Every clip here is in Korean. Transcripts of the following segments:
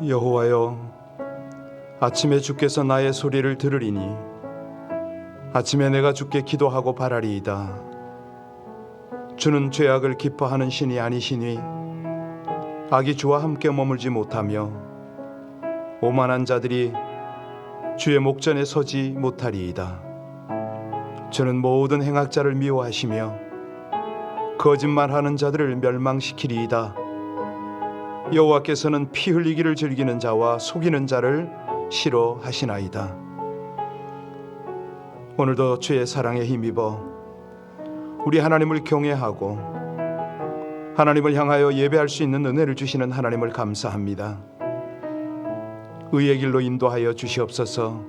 여호와여, 아침에 주께서 나의 소리를 들으리니 아침에 내가 주께 기도하고 바라리이다. 주는 죄악을 기뻐하는 신이 아니시니 악이 주와 함께 머물지 못하며 오만한 자들이 주의 목전에 서지 못하리이다. 주는 모든 행악자를 미워하시며 거짓말하는 자들을 멸망시키리이다. 여호와께서는 피 흘리기를 즐기는 자와 속이는 자를 싫어하시나이다. 오늘도 주의 사랑에 힘입어 우리 하나님을 경외하고 하나님을 향하여 예배할 수 있는 은혜를 주시는 하나님을 감사합니다. 의의 길로 인도하여 주시옵소서.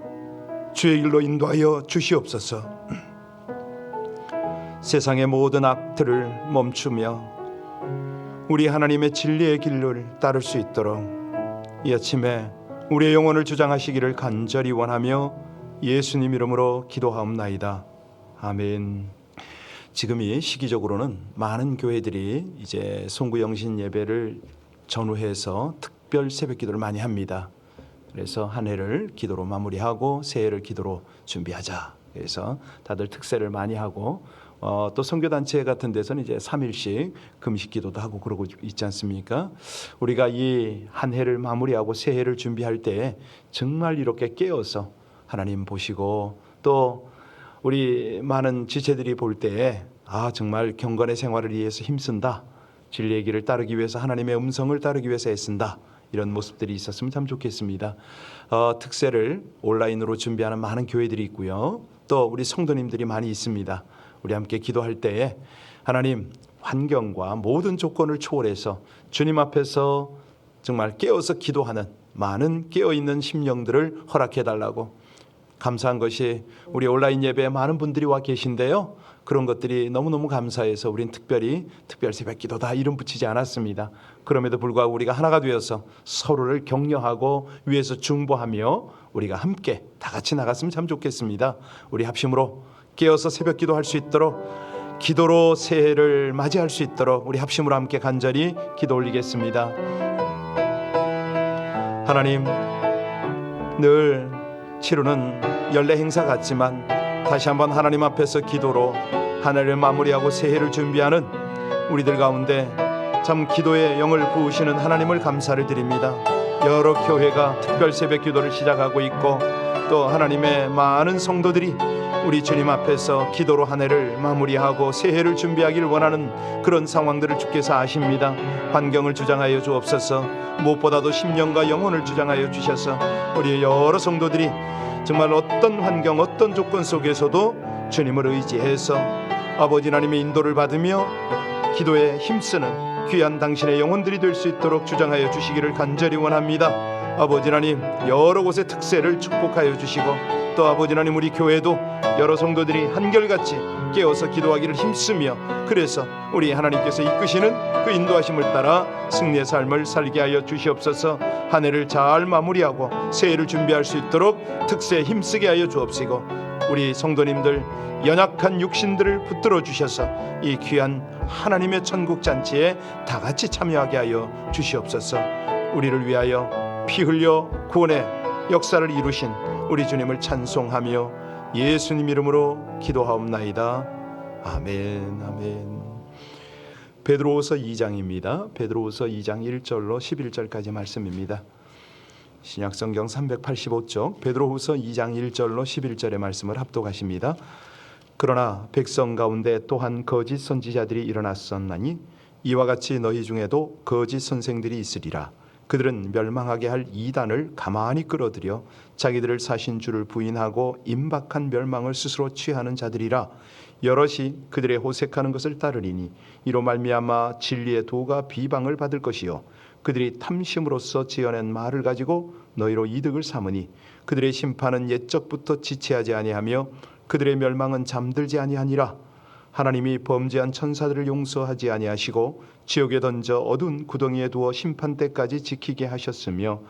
주의 길로 인도하여 주시옵소서. 세상의 모든 악들을 멈추며 우리 하나님의 진리의 길을 따를 수 있도록 이 아침에 우리의 영혼을 주장하시기를 간절히 원하며 예수님 이름으로 기도하옵나이다. 아멘. 지금 이 시기적으로는 많은 교회들이 이제 송구영신 예배를 전후해서 특별 새벽 기도를 많이 합니다. 그래서 한 해를 기도로 마무리하고 새해를 기도로 준비하자. 그래서 다들 특세를 많이 하고 또 선교단체 같은 데서는 이제 3일씩 금식 기도도 하고 그러고 있지 않습니까? 우리가 이 한 해를 마무리하고 새해를 준비할 때 정말 이렇게 깨어서 하나님 보시고 또 우리 많은 지체들이 볼 때 정말 경건의 생활을 위해서 힘쓴다. 진리의 길을 따르기 위해서 하나님의 음성을 따르기 위해서 애쓴다. 이런 모습들이 있었으면 참 좋겠습니다. 특세를 온라인으로 준비하는 많은 교회들이 있고요. 또 우리 성도님들이 많이 있습니다. 우리 함께 기도할 때에 하나님 환경과 모든 조건을 초월해서 주님 앞에서 정말 깨어서 기도하는 많은 깨어있는 심령들을 허락해달라고. 감사한 것이 우리 온라인 예배에 많은 분들이 와 계신데요. 그런 것들이 너무너무 감사해서 우린 특별 새벽 기도다 이름 붙이지 않았습니다. 그럼에도 불구하고 우리가 하나가 되어서 서로를 격려하고 위에서 중보하며 우리가 함께 다 같이 나갔으면 참 좋겠습니다. 우리 합심으로 깨어서 새벽 기도할 수 있도록 기도로 새해를 맞이할 수 있도록 우리 합심으로 함께 간절히 기도 올리겠습니다. 하나님, 늘 치르는 연례 행사 같지만 다시 한번 하나님 앞에서 기도로 한 해를 마무리하고 새해를 준비하는 우리들 가운데 참 기도의 영을 부으시는 하나님을 감사를 드립니다. 여러 교회가 특별 새벽 기도를 시작하고 있고 또 하나님의 많은 성도들이 우리 주님 앞에서 기도로 한 해를 마무리하고 새해를 준비하기를 원하는 그런 상황들을 주께서 아십니다. 환경을 주장하여 주옵소서. 무엇보다도 심령과 영혼을 주장하여 주셔서 우리 여러 성도들이 정말 어떤 환경 어떤 조건 속에서도 주님을 의지해서 아버지 하나님의 인도를 받으며 기도에 힘쓰는 귀한 당신의 영혼들이 될 수 있도록 주장하여 주시기를 간절히 원합니다. 아버지 하나님 여러 곳의 특세를 축복하여 주시고 또 아버지 하나님 우리 교회도 여러 성도들이 한결같이 깨어서 기도하기를 힘쓰며 그래서 우리 하나님께서 이끄시는 그 인도하심을 따라 승리의 삶을 살게 하여 주시옵소서. 한 해를 잘 마무리하고 새해를 준비할 수 있도록 특세에 힘쓰게 하여 주옵시고 우리 성도님들 연약한 육신들을 붙들어 주셔서 이 귀한 하나님의 천국 잔치에 다 같이 참여하게 하여 주시옵소서. 우리를 위하여 피 흘려 구원의 역사를 이루신 우리 주님을 찬송하며 예수님 이름으로 기도하옵나이다. 아멘. 아멘. 베드로후서 2장입니다. 베드로후서 2장 1절로 11절까지 말씀입니다. 신약성경 385쪽 베드로후서 2장 1절로 11절의 말씀을 합독하십니다. 그러나 백성 가운데 또한 거짓 선지자들이 일어났었나니 이와 같이 너희 중에도 거짓 선생들이 있으리라. 그들은 멸망하게 할 이단을 가만히 끌어들여 자기들을 사신 주를 부인하고 임박한 멸망을 스스로 취하는 자들이라. 여럿이 그들의 호색하는 것을 따르리니 이로 말미암아 진리의 도가 비방을 받을 것이요 그들이 탐심으로써 지어낸 말을 가지고 너희로 이득을 삼으니 그들의 심판은 옛적부터 지체하지 아니하며 그들의 멸망은 잠들지 아니하니라. 하나님이 범죄한 천사들을 용서하지 아니하시고 지옥에 던져 어두운 구덩이에 두어 심판 때까지 지키게 하셨으며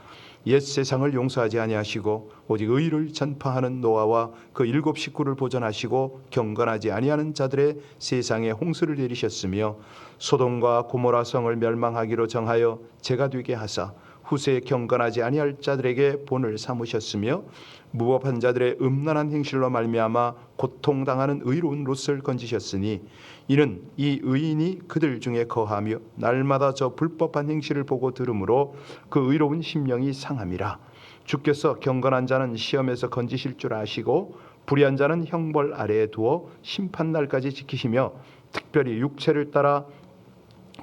옛 세상을 용서하지 아니하시고 오직 의를 전파하는 노아와 그 7 식구를 보존하시고 경건하지 아니하는 자들의 세상에 홍수를 내리셨으며 소돔과 고모라 성을 멸망하기로 정하여 재가 되게 하사 후세에 경건하지 아니할 자들에게 본을 삼으셨으며 무법한 자들의 음란한 행실로 말미암아 고통당하는 의로운 롯을 건지셨으니 이는 이 의인이 그들 중에 거하며 날마다 저 불법한 행실을 보고 들으므로 그 의로운 심령이 상함이라. 주께서 경건한 자는 시험에서 건지실 줄 아시고 불의한 자는 형벌 아래에 두어 심판날까지 지키시며 특별히 육체를 따라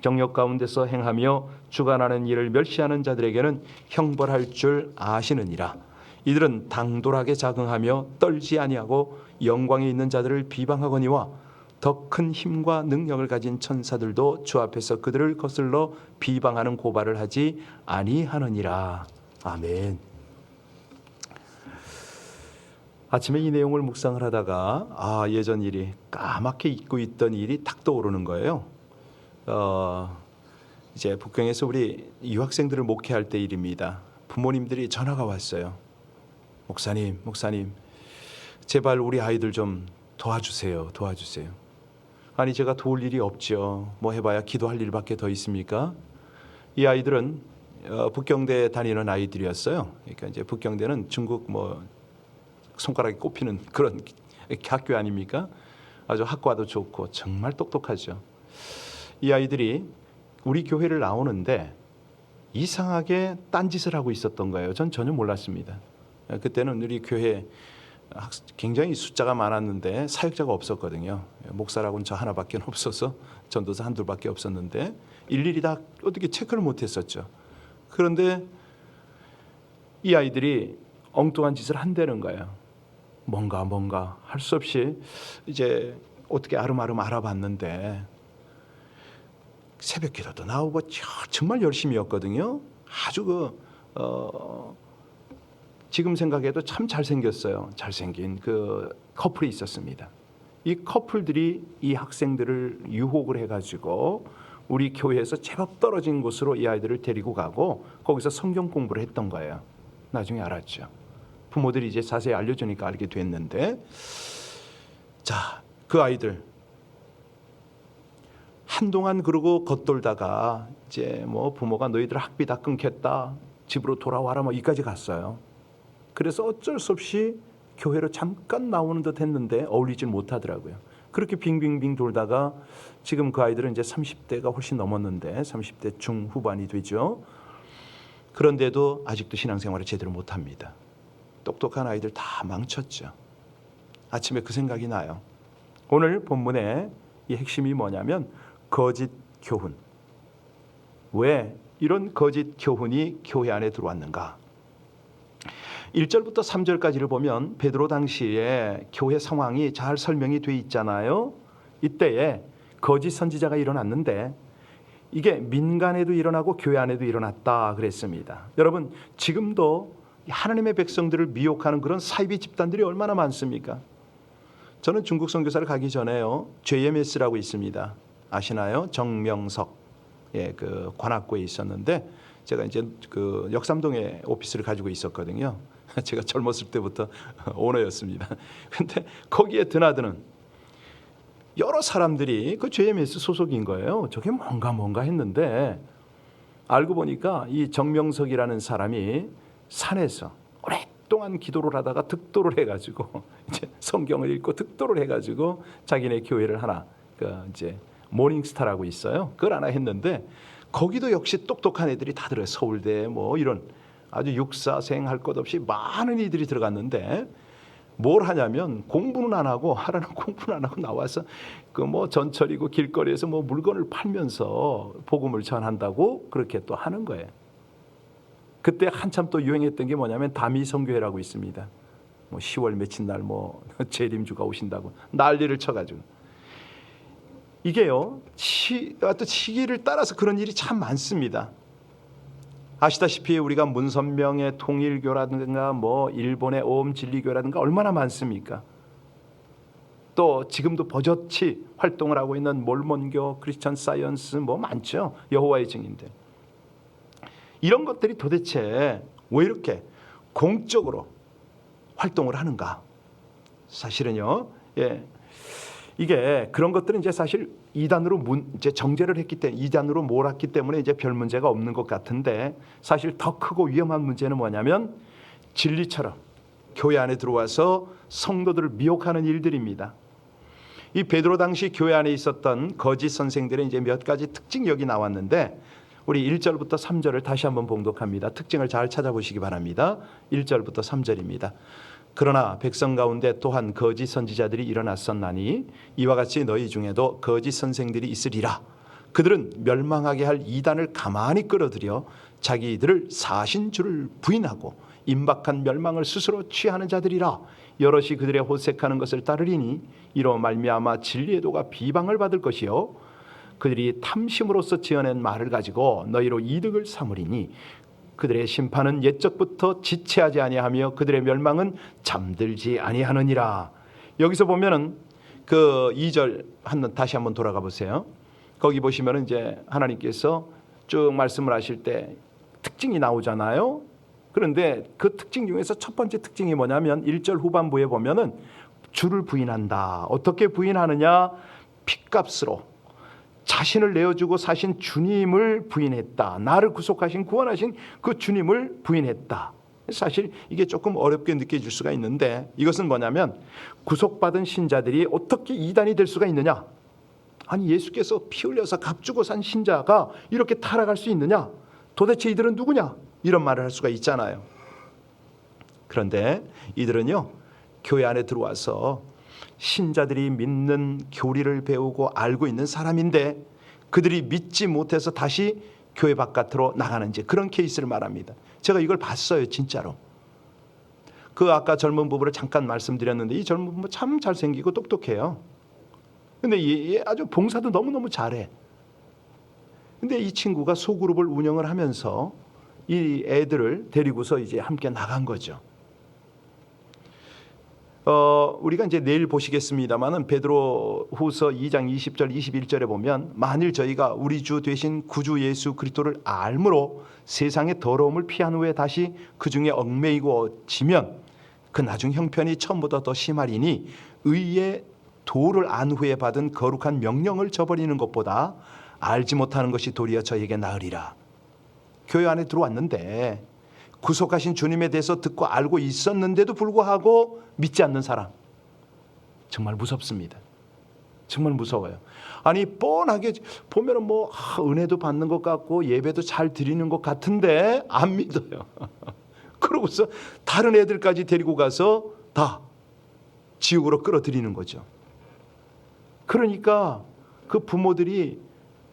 정욕 가운데서 행하며 주관하는 일을 멸시하는 자들에게는 형벌할 줄 아시느니라. 이들은 당돌하게 자긍하며 떨지 아니하고 영광에 있는 자들을 비방하거니와 더 큰 힘과 능력을 가진 천사들도 주 앞에서 그들을 거슬러 비방하는 고발을 하지 아니하느니라. 아멘. 아침에 이 내용을 묵상을 하다가 예전 일이 까맣게 잊고 있던 일이 탁 떠오르는 거예요. 이제 북경에서 우리 유학생들을 목회할 때 일입니다. 부모님들이 전화가 왔어요. 목사님, 제발 우리 아이들 좀 도와주세요. 아니 제가 도울 일이 없죠. 뭐 해봐야 기도할 일밖에 더 있습니까? 이 아이들은 북경대 다니는 아이들이었어요. 그러니까 이제 북경대는 중국 뭐 손가락에 꼽히는 그런 학교 아닙니까? 아주 학과도 좋고 정말 똑똑하죠. 이 아이들이 우리 교회를 나오는데 이상하게 딴짓을 하고 있었던 거예요. 전 전혀 몰랐습니다. 그때는 우리 교회 굉장히 숫자가 많았는데 사역자가 없었거든요. 목사라고는 저 하나밖에 없어서 전도사 한둘밖에 없었는데 일일이 다 어떻게 체크를 못했었죠. 그런데 이 아이들이 엉뚱한 짓을 한다는 거예요. 뭔가 할 수 없이 이제 어떻게 아름아름 알아봤는데 새벽 기도도 나오고 정말 열심히였거든요. 아주 지금 생각해도 참 잘생겼어요. 잘생긴 그 커플이 있었습니다. 이 커플들이 이 학생들을 유혹을 해가지고 우리 교회에서 제법 떨어진 곳으로 이 아이들을 데리고 가고 거기서 성경 공부를 했던 거예요. 나중에 알았죠. 부모들이 이제 자세히 알려주니까 알게 됐는데, 자, 그 아이들 한동안 그러고 겉돌다가 이제 뭐 부모가 너희들 학비 다 끊겠다, 집으로 돌아와라 뭐 이까지 갔어요. 그래서 어쩔 수 없이 교회로 잠깐 나오는 듯 했는데 어울리질 못하더라고요. 그렇게 빙빙빙 돌다가 지금 그 아이들은 이제 30대가 훨씬 넘었는데 30대 중후반이 되죠. 그런데도 아직도 신앙생활을 제대로 못합니다. 똑똑한 아이들 다 망쳤죠. 아침에 그 생각이 나요. 오늘 본문의 이 핵심이 뭐냐면 거짓 교훈. 왜 이런 거짓 교훈이 교회 안에 들어왔는가? 1절부터 3절까지를 보면 베드로 당시에 교회 상황이 잘 설명이 돼 있잖아요. 이때에 거짓 선지자가 일어났는데 이게 민간에도 일어나고 교회 안에도 일어났다 그랬습니다. 여러분, 지금도 하나님의 백성들을 미혹하는 그런 사이비 집단들이 얼마나 많습니까? 저는 중국 선교사를 가기 전에요, JMS라고 있습니다. 아시나요? 정명석, 그 관악구에 있었는데 제가 이제 그 역삼동에 오피스를 가지고 있었거든요. 제가 젊었을 때부터 오너였습니다. 근데 거기에 드나드는 여러 사람들이 그 JMS 소속인 거예요. 저게 뭔가 했는데 알고 보니까 이 정명석이라는 사람이 산에서 오랫동안 기도를 하다가 득도를 해가지고 이제 성경을 읽고 득도를 해가지고 자기네 교회를 하나 이제 모닝스타라고 있어요. 그걸 하나 했는데 거기도 역시 똑똑한 애들이 다 들어요. 서울대 뭐 이런 아주 육사생 할 것 없이 많은 이들이 들어갔는데 뭘 하냐면 공부는 안 하고 하라는 공부는 안 하고 나와서 그 뭐 전철이고 길거리에서 뭐 물건을 팔면서 복음을 전한다고 그렇게 또 하는 거예요. 그때 한참 또 유행했던 게 뭐냐면 다미성교회라고 있습니다. 뭐 10월 며칠 날 뭐 재림주가 오신다고 난리를 쳐가지고 이게요 또 시기를 따라서 그런 일이 참 많습니다. 아시다시피 우리가 문선명의 통일교라든가 뭐 일본의 오음진리교라든가 얼마나 많습니까? 또 지금도 버젓이 활동을 하고 있는 몰몬교, 크리스천 사이언스 뭐 많죠. 여호와의 증인들. 이런 것들이 도대체 왜 이렇게 공적으로 활동을 하는가? 사실은요, 이게 그런 것들은 이제 사실 이단으로 이제 정죄를 했기 때문에 이단으로 몰았기 때문에 이제 별 문제가 없는 것 같은데 사실 더 크고 위험한 문제는 뭐냐면 진리처럼 교회 안에 들어와서 성도들을 미혹하는 일들입니다. 이 베드로 당시 교회 안에 있었던 거짓 선생들의 이제 몇 가지 특징이 여기 나왔는데 우리 1절부터 3절을 다시 한번 봉독합니다. 특징을 잘 찾아보시기 바랍니다. 1절부터 3절입니다. 그러나 백성 가운데 또한 거짓 선지자들이 일어났었나니 이와 같이 너희 중에도 거짓 선생들이 있으리라. 그들은 멸망하게 할 이단을 가만히 끌어들여 자기들을 사신 줄을 부인하고 임박한 멸망을 스스로 취하는 자들이라. 여럿이 그들의 호색하는 것을 따르리니 이로 말미암아 진리의 도가 비방을 받을 것이요 그들이 탐심으로써 지어낸 말을 가지고 너희로 이득을 삼으리니 그들의 심판은 옛적부터 지체하지 아니하며 그들의 멸망은 잠들지 아니하느니라. 여기서 보면은 그 2절 다시 한번 돌아가 보세요. 거기 보시면은 이제 하나님께서 쭉 말씀을 하실 때 특징이 나오잖아요. 그런데 그 특징 중에서 첫 번째 특징이 뭐냐면 1절 후반부에 보면은 주를 부인한다. 어떻게 부인하느냐? 핏값으로 자신을 내어주고 사신 주님을 부인했다. 나를 구속하신 구원하신 그 주님을 부인했다. 사실 이게 조금 어렵게 느껴질 수가 있는데 이것은 뭐냐면 구속받은 신자들이 어떻게 이단이 될 수가 있느냐? 아니 예수께서 피 흘려서 값주고 산 신자가 이렇게 타락할 수 있느냐? 도대체 이들은 누구냐? 이런 말을 할 수가 있잖아요. 그런데 이들은요 교회 안에 들어와서 신자들이 믿는 교리를 배우고 알고 있는 사람인데 그들이 믿지 못해서 다시 교회 바깥으로 나가는지 그런 케이스를 말합니다. 제가 이걸 봤어요. 진짜로. 그 아까 젊은 부부를 잠깐 말씀드렸는데 이 젊은 부부 참 잘생기고 똑똑해요. 근데 얘 아주 봉사도 너무너무 잘해. 근데 이 친구가 소그룹을 운영을 하면서 이 애들을 데리고서 이제 함께 나간 거죠. 우리가 이제 내일 보시겠습니다만은 베드로후서 2장 20절 21절에 보면 만일 저희가 우리 주 되신 구주 예수 그리스도를 알므로 세상의 더러움을 피한 후에 다시 그 중에 얽매이고 지면 그 나중 형편이 처음보다 더 심하리니 의의 도를 안 후에 받은 거룩한 명령을 저버리는 것보다 알지 못하는 것이 도리어 저에게 나으리라. 교회 안에 들어왔는데 구속하신 주님에 대해서 듣고 알고 있었는데도 불구하고 믿지 않는 사람 정말 무섭습니다. 정말 무서워요. 아니 뻔하게 보면은 뭐 은혜도 받는 것 같고 예배도 잘 드리는 것 같은데 안 믿어요. 그러고서 다른 애들까지 데리고 가서 다 지옥으로 끌어들이는 거죠. 그러니까 그 부모들이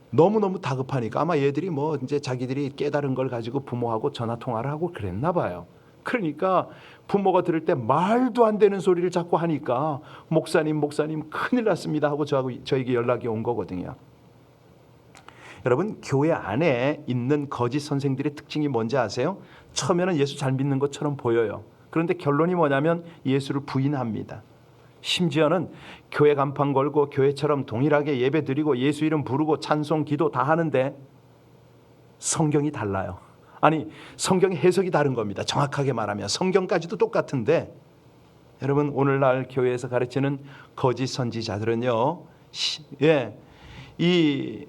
너무너무 다급하니까 아마 얘들이 뭐 이제 자기들이 깨달은 걸 가지고 부모하고 전화 통화를 하고 그랬나 봐요. 그러니까 부모가 들을 때 말도 안 되는 소리를 자꾸 하니까 목사님 큰일 났습니다 하고 저에게 연락이 온 거거든요. 여러분 교회 안에 있는 거짓 선생들의 특징이 뭔지 아세요? 처음에는 예수 잘 믿는 것처럼 보여요. 그런데 결론이 뭐냐면 예수를 부인합니다. 심지어는 교회 간판 걸고 교회처럼 동일하게 예배 드리고 예수 이름 부르고 찬송 기도 다 하는데 성경이 달라요. 아니 성경의 해석이 다른 겁니다. 정확하게 말하면 성경까지도 똑같은데 여러분 오늘날 교회에서 가르치는 거짓 선지자들은요 이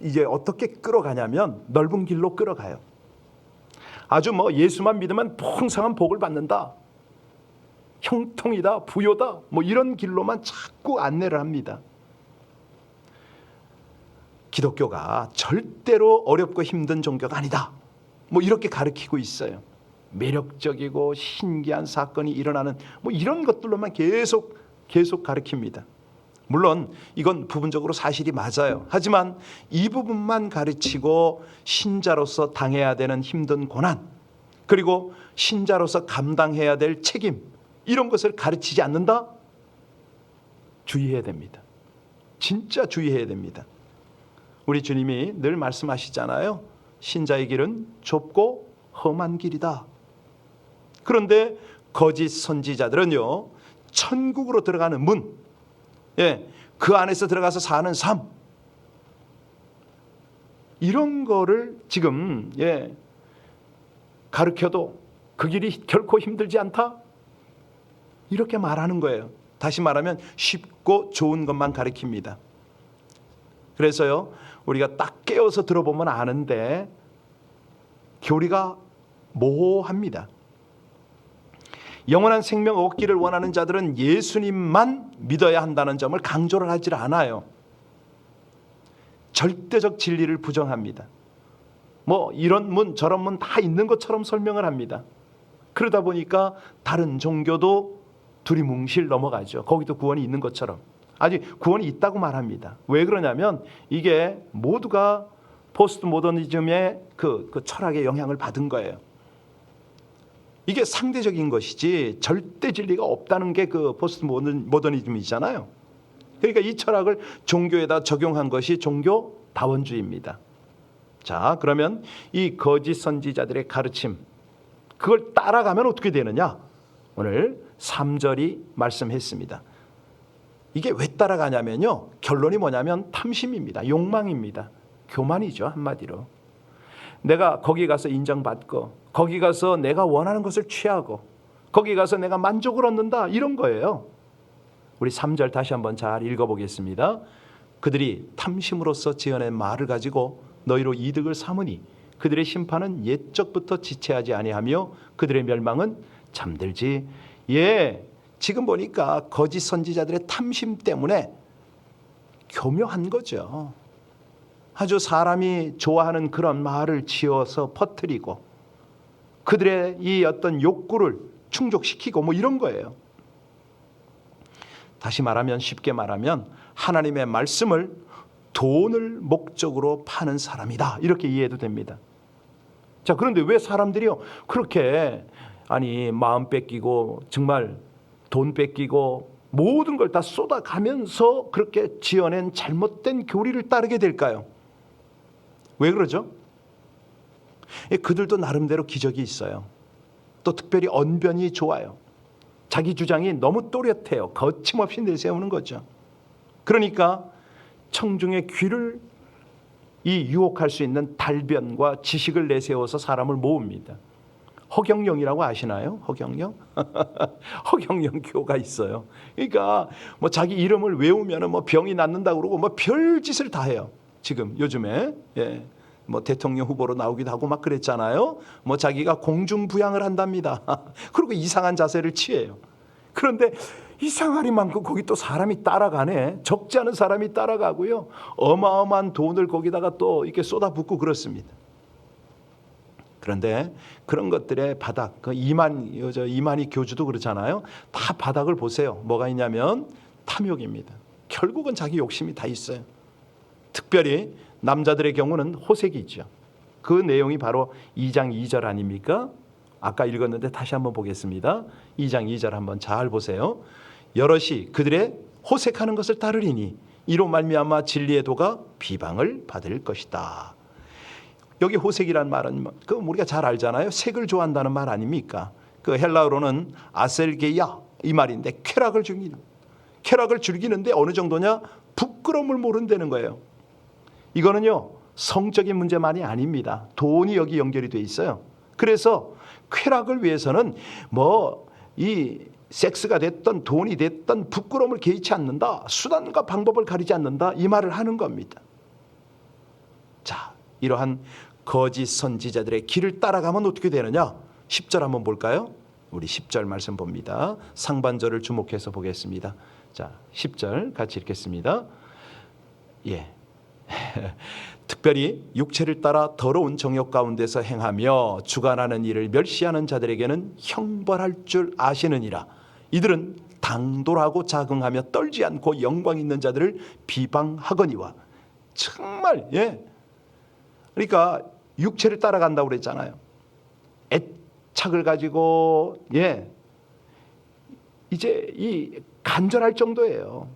이제 어떻게 끌어가냐면 넓은 길로 끌어가요. 아주 뭐 예수만 믿으면 풍성한 복을 받는다, 형통이다, 부요다, 뭐 이런 길로만 자꾸 안내를 합니다. 기독교가 절대로 어렵고 힘든 종교가 아니다, 뭐 이렇게 가르치고 있어요. 매력적이고 신기한 사건이 일어나는 뭐 이런 것들로만 계속 가르칩니다. 물론 이건 부분적으로 사실이 맞아요. 하지만 이 부분만 가르치고 신자로서 당해야 되는 힘든 고난, 그리고 신자로서 감당해야 될 책임, 이런 것을 가르치지 않는다? 주의해야 됩니다. 진짜 주의해야 됩니다. 우리 주님이 늘 말씀하시잖아요. 신자의 길은 좁고 험한 길이다. 그런데 거짓 선지자들은요, 천국으로 들어가는 문, 그 안에서 들어가서 사는 삶, 이런 거를 지금 가르쳐도 그 길이 결코 힘들지 않다, 이렇게 말하는 거예요. 다시 말하면 쉽고 좋은 것만 가리킵니다. 그래서요, 우리가 딱 깨어서 들어보면 아는데 교리가 모호합니다. 영원한 생명 얻기를 원하는 자들은 예수님만 믿어야 한다는 점을 강조를 하질 않아요. 절대적 진리를 부정합니다. 뭐 이런 문 저런 문 다 있는 것처럼 설명을 합니다. 그러다 보니까 다른 종교도 두리뭉실 넘어가죠. 거기도 구원이 있는 것처럼. 아직 구원이 있다고 말합니다. 왜 그러냐면 이게 모두가 포스트 모더니즘의 그 철학의 영향을 받은 거예요. 이게 상대적인 것이지 절대 진리가 없다는 게 그 포스트 모더니즘이잖아요. 그러니까 이 철학을 종교에다 적용한 것이 종교 다원주의입니다. 자, 그러면 이 거짓 선지자들의 가르침, 그걸 따라가면 어떻게 되느냐? 오늘 3절이 말씀했습니다. 이게 왜 따라가냐면요, 결론이 뭐냐면 탐심입니다. 욕망입니다. 교만이죠, 한마디로. 내가 거기 가서 인정받고, 거기 가서 내가 원하는 것을 취하고, 거기 가서 내가 만족을 얻는다, 이런 거예요. 우리 3절 다시 한번 잘 읽어보겠습니다. 그들이 탐심으로써 지어낸 말을 가지고 너희로 이득을 삼으니 그들의 심판은 옛적부터 지체하지 아니하며 그들의 멸망은 잠들지. 예, 지금 보니까 거짓 선지자들의 탐심 때문에 교묘한 거죠. 아주 사람이 좋아하는 그런 말을 지어서 퍼뜨리고 그들의 이 어떤 욕구를 충족시키고 뭐 이런 거예요. 다시 말하면, 쉽게 말하면 하나님의 말씀을 돈을 목적으로 파는 사람이다, 이렇게 이해해도 됩니다. 자, 그런데 왜 사람들이요 그렇게 마음 뺏기고 정말 돈 뺏기고 모든 걸 다 쏟아가면서 그렇게 지어낸 잘못된 교리를 따르게 될까요? 왜 그러죠? 그들도 나름대로 기적이 있어요. 또 특별히 언변이 좋아요. 자기 주장이 너무 또렷해요. 거침없이 내세우는 거죠. 그러니까 청중의 귀를 유혹할 수 있는 달변과 지식을 내세워서 사람을 모읍니다. 허경영이라고 아시나요? 허경영? 허경영 교가 있어요. 그러니까 뭐 자기 이름을 외우면 뭐 병이 낫는다고 그러고 뭐 별짓을 다 해요. 지금 요즘에 뭐 대통령 후보로 나오기도 하고 막 그랬잖아요. 뭐 자기가 공중부양을 한답니다. 그리고 이상한 자세를 취해요. 그런데 이상하리만큼 거기 또 사람이 따라가네. 적지 않은 사람이 따라가고요. 어마어마한 돈을 거기다가 또 이렇게 쏟아붓고 그렇습니다. 그런데 그런 것들의 바닥, 이만희 교주도 그렇잖아요. 다 바닥을 보세요. 뭐가 있냐면 탐욕입니다. 결국은 자기 욕심이 다 있어요. 특별히 남자들의 경우는 호색이 있죠. 그 내용이 바로 2장 2절 아닙니까? 아까 읽었는데 다시 한번 보겠습니다. 2장 2절 한번 잘 보세요. 여럿이 그들의 호색하는 것을 따르리니 이로 말미암아 진리의 도가 비방을 받을 것이다. 여기 호색이란 말은 그 우리가 잘 알잖아요. 색을 좋아한다는 말 아닙니까? 그 헬라어로는 아셀게야 이 말인데 쾌락을 즐기는데 어느 정도냐? 부끄러움을 모른다는 거예요. 이거는요 성적인 문제만이 아닙니다. 돈이 여기 연결이 돼 있어요. 그래서 쾌락을 위해서는 뭐 이 섹스가 됐던 돈이 됐던 부끄러움을 개의치 않는다. 수단과 방법을 가리지 않는다. 이 말을 하는 겁니다. 자, 이러한 거짓 선지자들의 길을 따라가면 어떻게 되느냐? 10절 한번 볼까요? 우리 10절 말씀 봅니다. 상반절을 주목해서 보겠습니다. 자, 10절 같이 읽겠습니다. 예. 특별히 육체를 따라 더러운 정욕 가운데서 행하며 주관하는 일을 멸시하는 자들에게는 형벌할 줄 아시느니라. 이들은 당돌하고 자긍하며 떨지 않고 영광 있는 자들을 비방하거니와. 정말 그러니까 육체를 따라간다고 그랬잖아요. 애착을 가지고 이제 이 간절할 정도예요.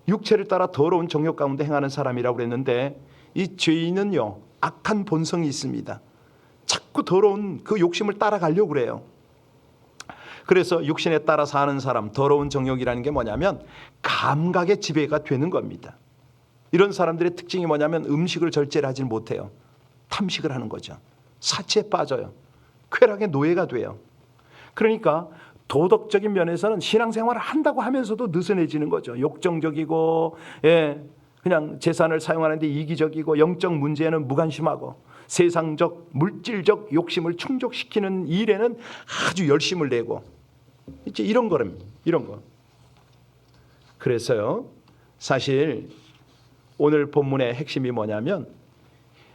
육체를 따라 더러운 정욕 가운데 행하는 사람이라고 그랬는데 이 죄인은요 악한 본성이 있습니다. 자꾸 더러운 그 욕심을 따라가려고 그래요. 그래서 육신에 따라 사는 사람, 더러운 정욕이라는 게 뭐냐면 감각의 지배가 되는 겁니다. 이런 사람들의 특징이 뭐냐면 음식을 절제를 하지 못해요. 탐식을 하는 거죠. 사치에 빠져요. 쾌락의 노예가 돼요. 그러니까 도덕적인 면에서는 신앙생활을 한다고 하면서도 느슨해지는 거죠. 욕정적이고, 그냥 재산을 사용하는데 이기적이고, 영적 문제에는 무관심하고, 세상적 물질적 욕심을 충족시키는 일에는 아주 열심을 내고, 이제 이런 거. 그래서요, 사실 오늘 본문의 핵심이 뭐냐면,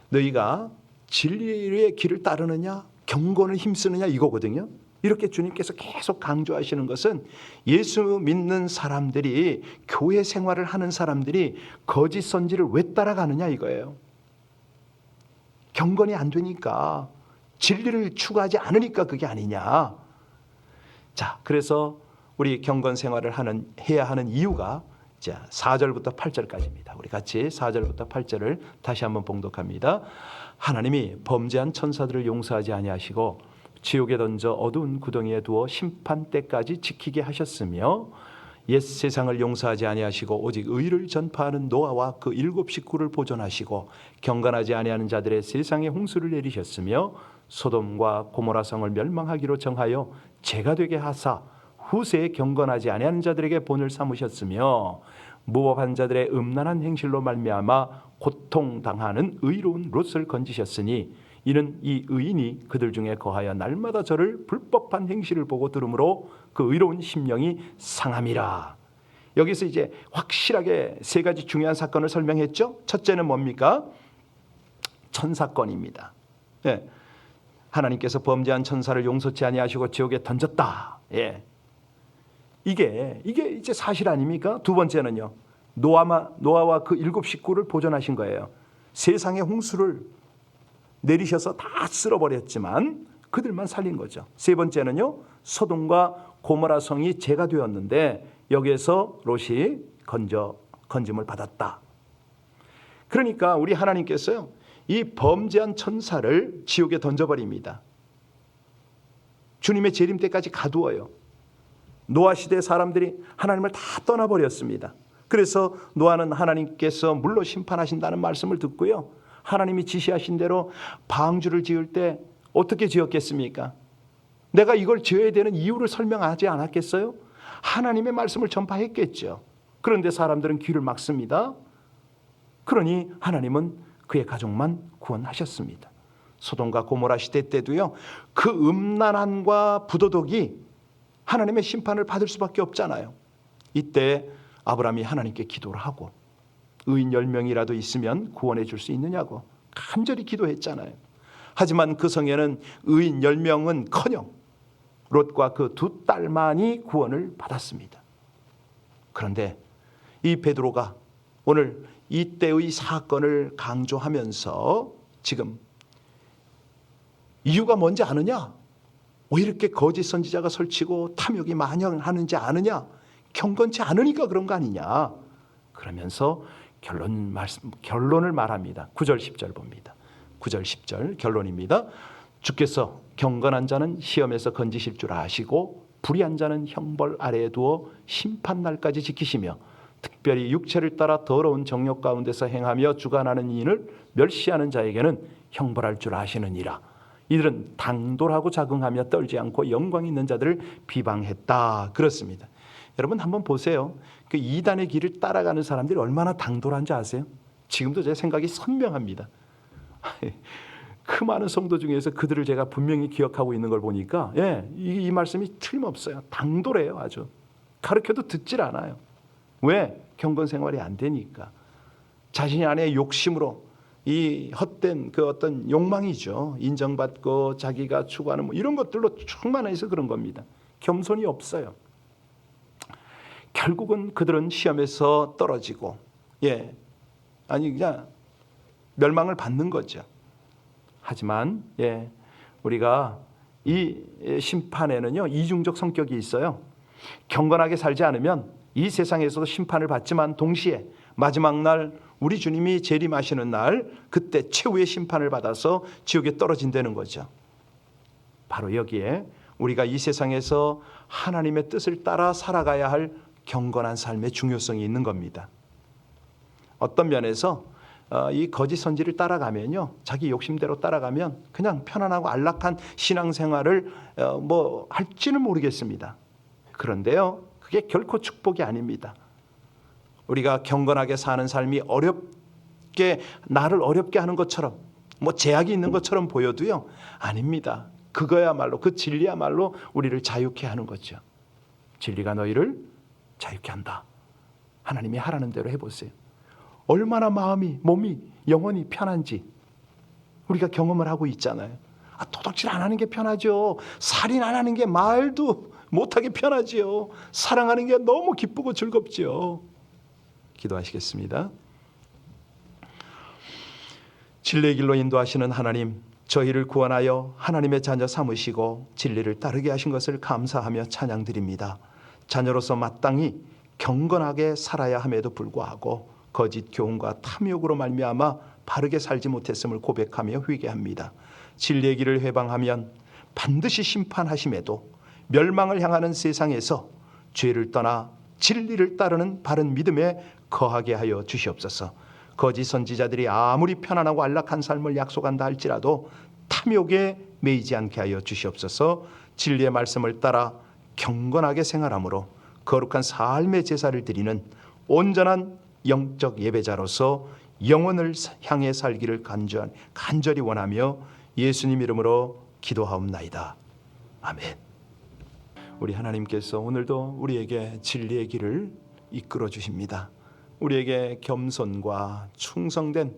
너희가 진리의 길을 따르느냐, 경건을 힘쓰느냐, 이거거든요. 이렇게 주님께서 계속 강조하시는 것은 예수 믿는 사람들이, 교회 생활을 하는 사람들이 거짓 선지를 왜 따라가느냐 이거예요. 경건이 안 되니까, 진리를 추구하지 않으니까 그게 아니냐. 자, 그래서 우리 경건 생활을 해야 하는 이유가, 자, 4절부터 8절까지입니다. 우리 같이 4절부터 8절을 다시 한번 봉독합니다. 하나님이 범죄한 천사들을 용서하지 아니하시고 지옥에 던져 어두운 구덩이에 두어 심판 때까지 지키게 하셨으며, 옛 세상을 용서하지 아니하시고 오직 의를 전파하는 노아와 그 7 식구를 보존하시고 경건하지 아니하는 자들의 세상에 홍수를 내리셨으며, 소돔과 고모라 성을 멸망하기로 정하여 죄가 되게 하사 후세에 경건하지 아니하는 자들에게 본을 삼으셨으며, 무법한 자들의 음란한 행실로 말미암아 고통당하는 의로운 롯을 건지셨으니, 이는 이 의인이 그들 중에 거하여 날마다 저를 불법한 행실을 보고 들으므로 그 의로운 심령이 상함이라. 여기서 이제 확실하게 3가지 중요한 사건을 설명했죠. 첫째는 뭡니까? 천사건입니다. 하나님께서 범죄한 천사를 용서치 아니하시고 지옥에 던졌다. 이게 이제 사실 아닙니까? 두 번째는요, 노아와 그 7 식구를 보존하신 거예요. 세상의 홍수를 내리셔서 다 쓸어버렸지만 그들만 살린 거죠. 세 번째는요, 소돔과 고모라 성이 죄가 되었는데 여기에서 롯이 건짐을 받았다. 그러니까 우리 하나님께서요, 이 범죄한 천사를 지옥에 던져버립니다. 주님의 재림 때까지 가두어요. 노아 시대 사람들이 하나님을 다 떠나버렸습니다. 그래서 노아는 하나님께서 물로 심판하신다는 말씀을 듣고요, 하나님이 지시하신 대로 방주를 지을 때 어떻게 지었겠습니까? 내가 이걸 지어야 되는 이유를 설명하지 않았겠어요? 하나님의 말씀을 전파했겠죠. 그런데 사람들은 귀를 막습니다. 그러니 하나님은 그의 가족만 구원하셨습니다. 소돔과 고모라 시대 때도요, 그 음란함과 부도덕이 하나님의 심판을 받을 수밖에 없잖아요. 이때 아브라함이 하나님께 기도를 하고, 의인 10명이라도 있으면 구원해 줄 수 있느냐고 간절히 기도했잖아요. 하지만 그 성에는 의인 10명은커녕 롯과 그 2 딸만이 구원을 받았습니다. 그런데 이 베드로가 오늘 이때의 사건을 강조하면서 지금 이유가 뭔지 아느냐? 왜 이렇게 거짓 선지자가 설치고 탐욕이 만연하는지 아느냐? 경건치 않으니까 그런 거 아니냐? 그러면서 결론을 말합니다. 9절 10절 봅니다. 9절 10절 결론입니다. 주께서 경건한 자는 시험에서 건지실 줄 아시고 불의한 자는 형벌 아래에 두어 심판날까지 지키시며, 특별히 육체를 따라 더러운 정욕 가운데서 행하며 주관하는 이인을 멸시하는 자에게는 형벌할 줄 아시느니라. 이들은 당돌하고 자긍하며 떨지 않고 영광 있는 자들을 비방했다. 그렇습니다. 여러분 한번 보세요. 그 이단의 길을 따라가는 사람들이 얼마나 당돌한지 아세요? 지금도 제 생각이 선명합니다. 그 많은 성도 중에서 그들을 제가 분명히 기억하고 있는 걸 보니까 이 말씀이 틀림없어요. 당돌해요. 아주 가르쳐도 듣질 않아요. 왜? 경건 생활이 안 되니까. 자신이 안에 욕심으로, 이 헛된 그 어떤 욕망이죠. 인정받고 자기가 추구하는 이런 것들로 충만해서 그런 겁니다. 겸손이 없어요. 결국은 그들은 시험에서 떨어지고 그냥 멸망을 받는 거죠. 하지만 우리가 이 심판에는요, 이중적 성격이 있어요. 경건하게 살지 않으면 이 세상에서도 심판을 받지만 동시에 마지막 날 우리 주님이 재림하시는 날, 그때 최후의 심판을 받아서 지옥에 떨어진다는 거죠. 바로 여기에 우리가 이 세상에서 하나님의 뜻을 따라 살아가야 할 경건한 삶의 중요성이 있는 겁니다. 어떤 면에서 이 거짓 선지를 따라가면요, 자기 욕심대로 따라가면 그냥 편안하고 안락한 신앙생활을 할지는 모르겠습니다. 그런데요, 그게 결코 축복이 아닙니다. 우리가 경건하게 사는 삶이 나를 어렵게 하는 것처럼, 제약이 있는 것처럼 보여도요, 아닙니다. 그거야말로, 그 진리야말로 우리를 자유케 하는 거죠. 진리가 너희를 자유케 한다. 하나님이 하라는 대로 해보세요. 얼마나 마음이, 몸이, 영혼이 편한지 우리가 경험을 하고 있잖아요. 도둑질 안 하는 게 편하죠. 살인 안 하는 게 말도 못하게 편하지요. 사랑하는 게 너무 기쁘고 즐겁지요. 기도하시겠습니다. 진리의 길로 인도하시는 하나님, 저희를 구원하여 하나님의 자녀 삼으시고 진리를 따르게 하신 것을 감사하며 찬양드립니다. 자녀로서 마땅히 경건하게 살아야 함에도 불구하고 거짓 교훈과 탐욕으로 말미암아 바르게 살지 못했음을 고백하며 회개합니다. 진리의 길을 회방하면 반드시 심판하심에도 멸망을 향하는 세상에서 죄를 떠나 진리를 따르는 바른 믿음에 거하게 하여 주시옵소서. 거짓 선지자들이 아무리 편안하고 안락한 삶을 약속한다 할지라도 탐욕에 매이지 않게 하여 주시옵소서. 진리의 말씀을 따라 경건하게 생활함으로 거룩한 삶의 제사를 드리는 온전한 영적 예배자로서 영혼을 향해 살기를 간절히 원하며 예수님 이름으로 기도하옵나이다. 아멘. 우리 하나님께서 오늘도 우리에게 진리의 길을 이끌어 주십니다. 우리에게 겸손과 충성된,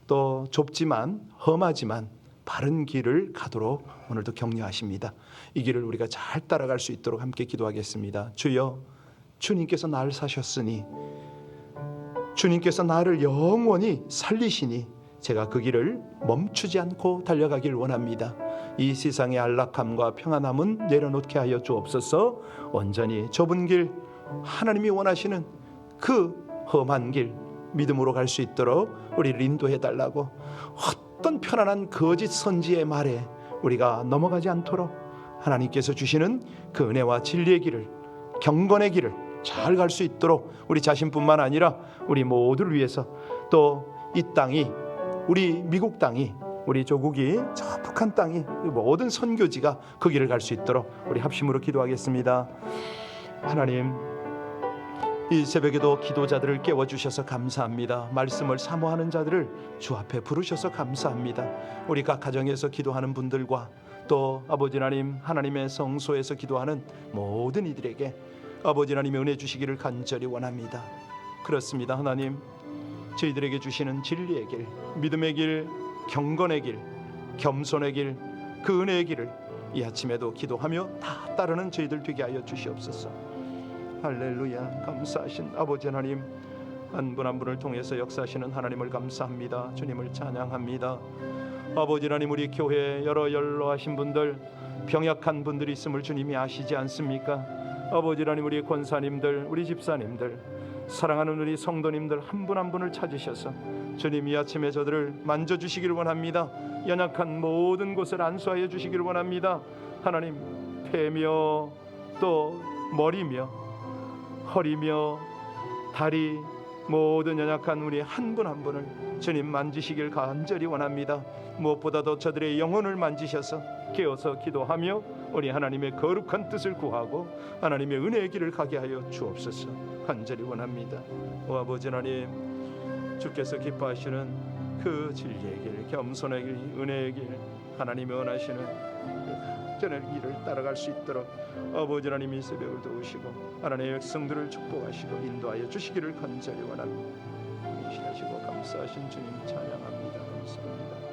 또 좁지만 험하지만 바른 길을 가도록 오늘도 격려하십니다. 이 길을 우리가 잘 따라갈 수 있도록 함께 기도하겠습니다. 주여, 주님께서 나를 사셨으니, 주님께서 나를 영원히 살리시니 제가 그 길을 멈추지 않고 달려가길 원합니다. 이 세상의 안락함과 평안함은 내려놓게 하여 주옵소서. 온전히 좁은 길, 하나님이 원하시는 그 험한 길 믿음으로 갈 수 있도록 우리를 인도해 달라고, 어떤 편안한 거짓 선지의 말에 우리가 넘어가지 않도록 하나님께서 주시는 그 은혜와 진리의 길을, 경건의 길을 잘 갈 수 있도록 우리 자신뿐만 아니라 우리 모두를 위해서, 또 이 땅이, 우리 미국 땅이, 우리 조국이, 저 북한 땅이, 모든 선교지가 그 길을 갈 수 있도록 우리 합심으로 기도하겠습니다. 하나님, 이 새벽에도 기도자들을 깨워주셔서 감사합니다. 말씀을 사모하는 자들을 주 앞에 부르셔서 감사합니다. 우리 각 가정에서 기도하는 분들과 또 아버지 하나님, 하나님의 성소에서 기도하는 모든 이들에게 아버지 하나님의 은혜 주시기를 간절히 원합니다. 그렇습니다. 하나님, 저희들에게 주시는 진리의 길, 믿음의 길, 경건의 길, 겸손의 길, 그 은혜의 길을 이 아침에도 기도하며 다 따르는 저희들 되게 하여 주시옵소서. 할렐루야. 감사하신 아버지 하나님, 한 분 한 분을 통해서 역사하시는 하나님을 감사합니다. 주님을 찬양합니다. 아버지 하나님, 우리 교회에 여러 연로하신 분들, 병약한 분들이 있음을 주님이 아시지 않습니까? 아버지 하나님, 우리 권사님들, 우리 집사님들, 사랑하는 우리 성도님들 한 분 한 분을 찾으셔서 주님 이 아침에 저들을 만져주시기를 원합니다. 연약한 모든 곳을 안수하여 주시기를 원합니다. 하나님, 폐며 또 머리며 허리며 다리, 모든 연약한 우리 한 분 한 분을 주님 만지시길 간절히 원합니다. 무엇보다도 저들의 영혼을 만지셔서 깨어서 기도하며 우리 하나님의 거룩한 뜻을 구하고 하나님의 은혜의 길을 가게 하여 주옵소서. 간절히 원합니다. 오 아버지 하나님, 주께서 기뻐하시는 그 진리의 길, 겸손의 길, 은혜의 길, 하나님이 원하시는 전의 길을 따라갈 수 있도록 아버지 하나님 이 새벽을 도우시고 하나님의 백성들을 축복하시고 인도하여 주시기를 간절히 원합니다. 인시하시고 감사하신 주님 찬양합니다. 감사합니다.